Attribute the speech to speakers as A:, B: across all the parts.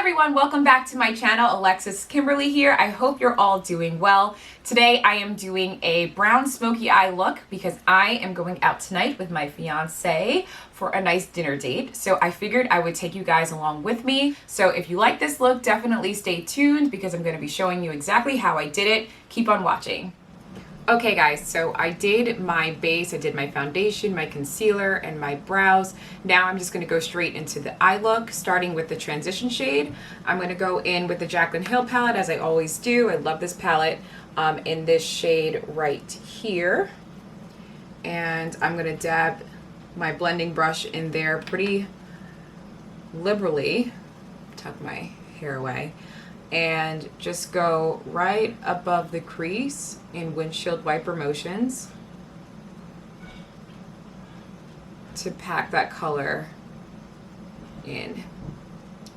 A: everyone, welcome back to my channel. Alexis Kimberly here. I hope you're all doing well. Today I am doing a brown smoky eye look because I am going out tonight with my fiance for a nice dinner date. So I figured I would take you guys along with me. So if you like this look, definitely stay tuned because I'm going to be showing you exactly how I did it. Keep on watching. Okay guys, so I did my base, I did my foundation, my concealer, and my brows. Now I'm just going to go straight into the eye look, starting with the transition shade. I'm going to go in with the Jaclyn Hill palette, as I always do. I love this palette in this shade right here. And I'm going to dab my blending brush in there pretty liberally, tuck my hair away, and just go right above the crease in windshield wiper motions to pack that color in.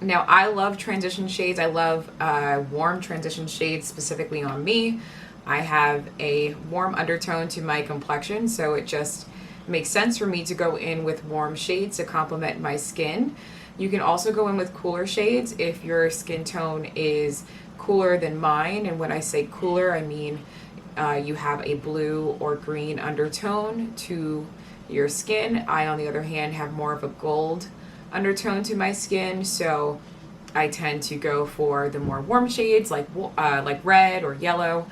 A: Now I love transition shades. I love warm transition shades specifically on me. I have a warm undertone to my complexion, so it just makes sense for me to go in with warm shades to complement my skin. You can also go in with cooler shades if your skin tone is cooler than mine. And when I say cooler, I mean you have a blue or green undertone to your skin. I, on the other hand, have more of a gold undertone to my skin. So I tend to go for the more warm shades like red or yellow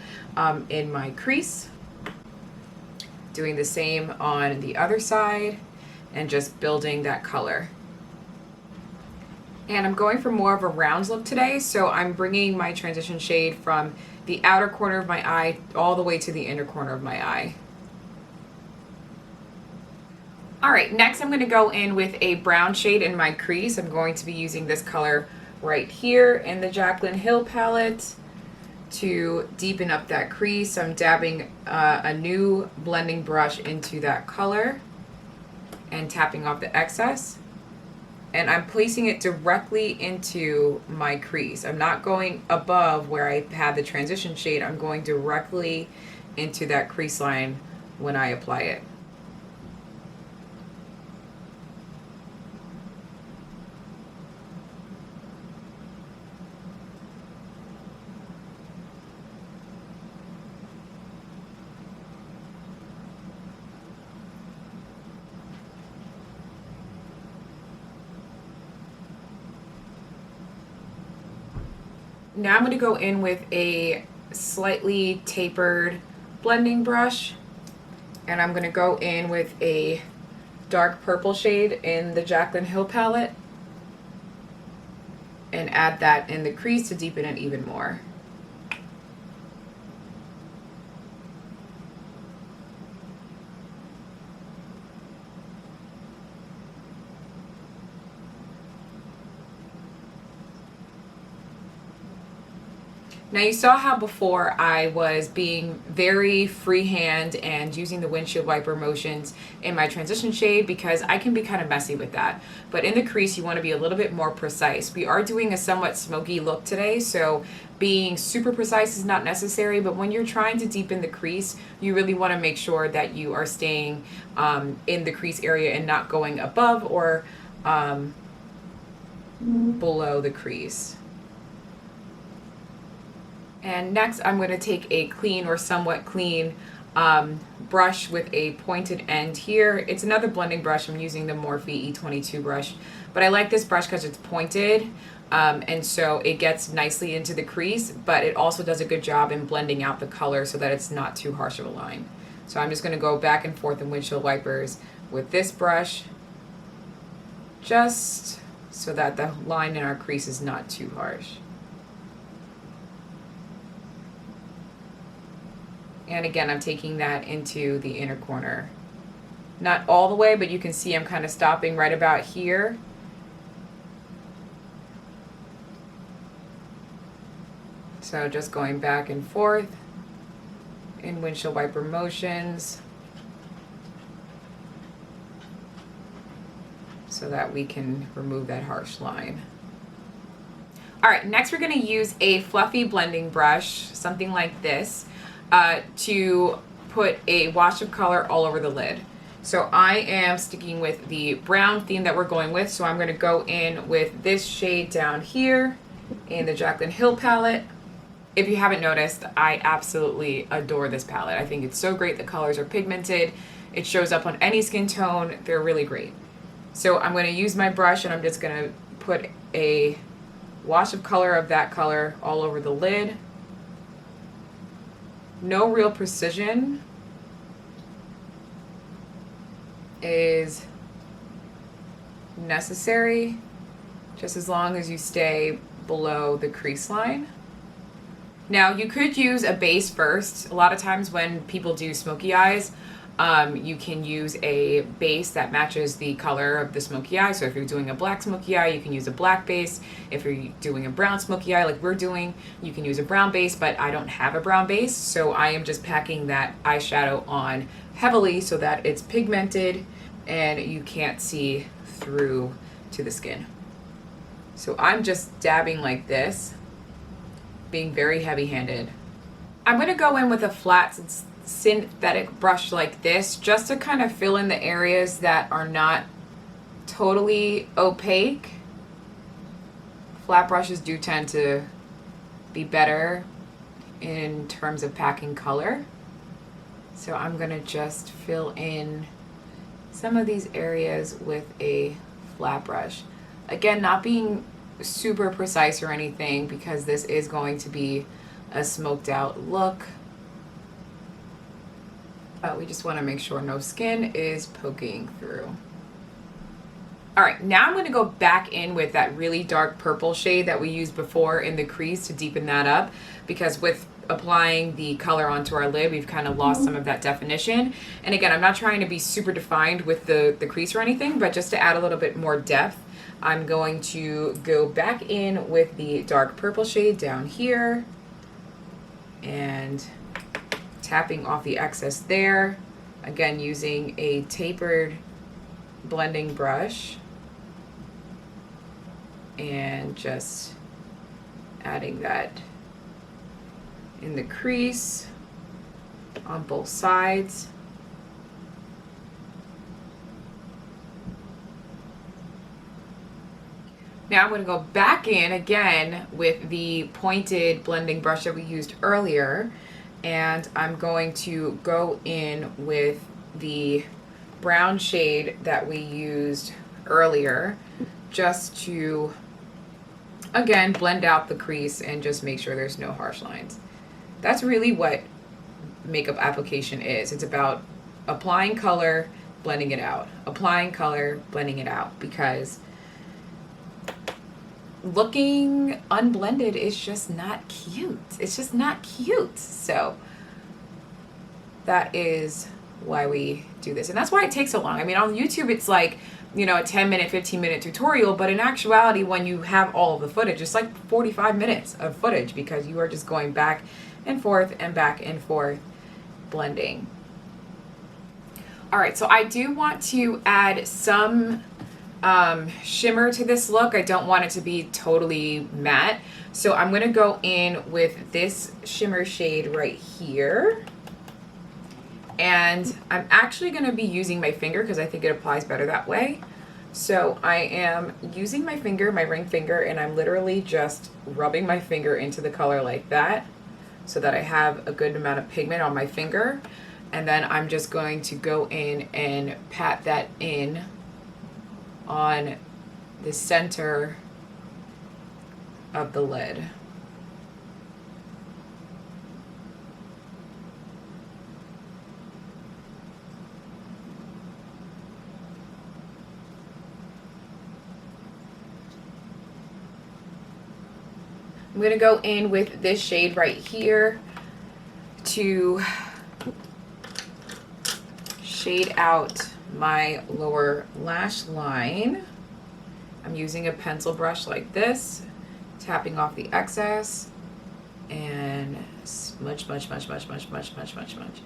A: in my crease. Doing the same on the other side and just building that color. And I'm going for more of a rounds look today, so I'm bringing my transition shade from the outer corner of my eye all the way to the inner corner of my eye. Alright, next I'm going to go in with a brown shade in my crease. I'm going to be using this color right here in the Jaclyn Hill palette to deepen up that crease. I'm dabbing a new blending brush into that color and tapping off the excess. And I'm placing it directly into my crease. I'm not going above where I had the transition shade. I'm going directly into that crease line when I apply it. Now I'm going to go in with a slightly tapered blending brush, and I'm going to go in with a dark purple shade in the Jaclyn Hill palette and add that in the crease to deepen it even more. Now you saw how before I was being very freehand and using the windshield wiper motions in my transition shade because I can be kind of messy with that. But in the crease you want to be a little bit more precise. We are doing a somewhat smoky look today, so being super precise is not necessary, but when you're trying to deepen the crease, you really want to make sure that you are staying in the crease area and not going above or below the crease. And next I'm going to take a clean or somewhat clean brush with a pointed end here. It's another blending brush. I'm using the Morphe E22 brush, but I like this brush because it's pointed and so it gets nicely into the crease, but it also does a good job in blending out the color so that it's not too harsh of a line. So I'm just going to go back and forth in windshield wipers with this brush just so that the line in our crease is not too harsh. And again, I'm taking that into the inner corner. Not all the way, but you can see I'm kind of stopping right about here. So just going back and forth in windshield wiper motions so that we can remove that harsh line. All right, next we're going to use a fluffy blending brush, something like this, to put a wash of color all over the lid. So I am sticking with the brown theme that we're going with. So I'm going to go in with this shade down here in the Jaclyn Hill palette. If you haven't noticed, I absolutely adore this palette. I think it's so great. The colors are pigmented. It shows up on any skin tone. They're really great. So I'm going to use my brush and I'm just going to put a wash of color of that color all over the lid. No real precision is necessary, just as long as you stay below the crease line. Now you could use a base first. A lot of times when people do smoky eyes, you can use a base that matches the color of the smoky eye. So if you're doing a black smoky eye, you can use a black base. If you're doing a brown smoky eye like we're doing, you can use a brown base, but I don't have a brown base. So I am just packing that eyeshadow on heavily so that it's pigmented and you can't see through to the skin. So I'm just dabbing like this, being very heavy-handed. I'm gonna go in with a flat synthetic brush like this just to kind of fill in the areas that are not totally opaque. Flat brushes do tend to be better in terms of packing color. So I'm gonna just fill in some of these areas with a flat brush. Again, not being super precise or anything because this is going to be a smoked out look. But we just want to make sure no skin is poking through. All right, now I'm going to go back in with that really dark purple shade that we used before in the crease to deepen that up, because with applying the color onto our lid, we've kind of lost some of that definition. And again, I'm not trying to be super defined with the crease or anything, but just to add a little bit more depth, I'm going to go back in with the dark purple shade down here and tapping off the excess there. Again, using a tapered blending brush and just adding that in the crease on both sides. Now I'm going to go back in again with the pointed blending brush that we used earlier, and I'm going to go in with the brown shade that we used earlier just to, again, blend out the crease and just make sure there's no harsh lines. That's really what makeup application is. It's about applying color, blending it out, applying color, blending it out, because looking unblended is just not cute. It's just not cute. So that is why we do this. And that's why it takes so long. I mean, on YouTube, it's like, you know, a 10-minute, 15-minute tutorial, but in actuality, when you have all of the footage, it's like 45 minutes of footage because you are just going back and forth and back and forth blending. All right, so I do want to add some shimmer to this look. I don't want it to be totally matte. So I'm gonna go in with this shimmer shade right here. And I'm actually gonna be using my finger because I think it applies better that way. So I am using my finger, my ring finger, and I'm literally just rubbing my finger into the color like that so that I have a good amount of pigment on my finger. And then I'm just going to go in and pat that in on the center of the lid. I'm going to go in with this shade right here to shade out my lower lash line. I'm using a pencil brush like this, tapping off the excess and smudge, smudge, smudge, smudge, smudge, smudge, smudge, smudge, smudge.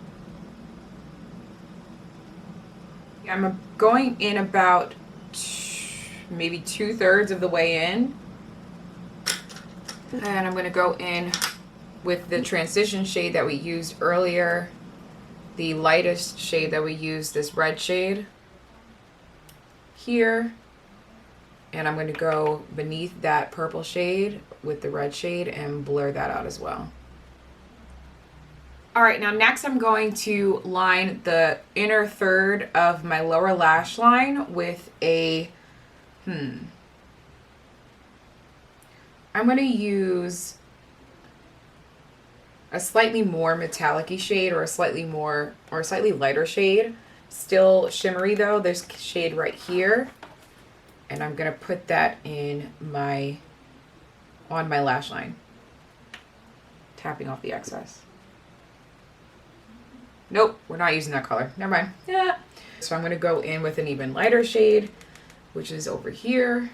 A: I'm going in about maybe 2/3 of the way in. And I'm going to go in with the transition shade that we used earlier, the lightest shade that we used, this red shade here. And I'm going to go beneath that purple shade with the red shade and blur that out as well. All right, now next I'm going to line the inner third of my lower lash line with a, I'm going to use a slightly more metallic-y shade, or a slightly lighter shade. Still shimmery though, this shade right here. And I'm gonna put that on my lash line. Tapping off the excess. Nope, we're not using that color. Never mind. Yeah. So I'm gonna go in with an even lighter shade, which is over here.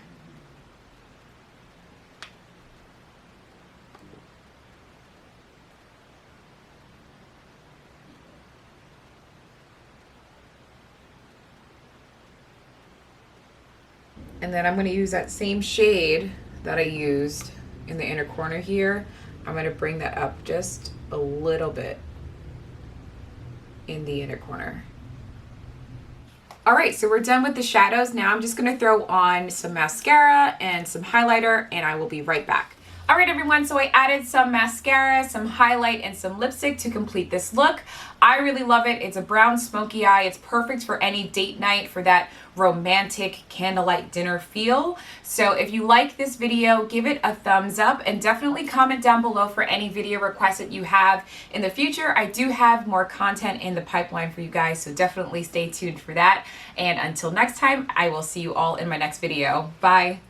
A: And then I'm going to use that same shade that I used in the inner corner here. I'm going to bring that up just a little bit in the inner corner. All right, so we're done with the shadows. Now I'm just going to throw on some mascara and some highlighter, and I will be right back. All right, everyone, so I added some mascara, some highlight, and some lipstick to complete this look. I really love it. It's a brown smoky eye. It's perfect for any date night, for that romantic candlelight dinner feel. So if you like this video, give it a thumbs up, and definitely comment down below for any video requests that you have in the future. I do have more content in the pipeline for you guys, so definitely stay tuned for that. And until next time, I will see you all in my next video. Bye.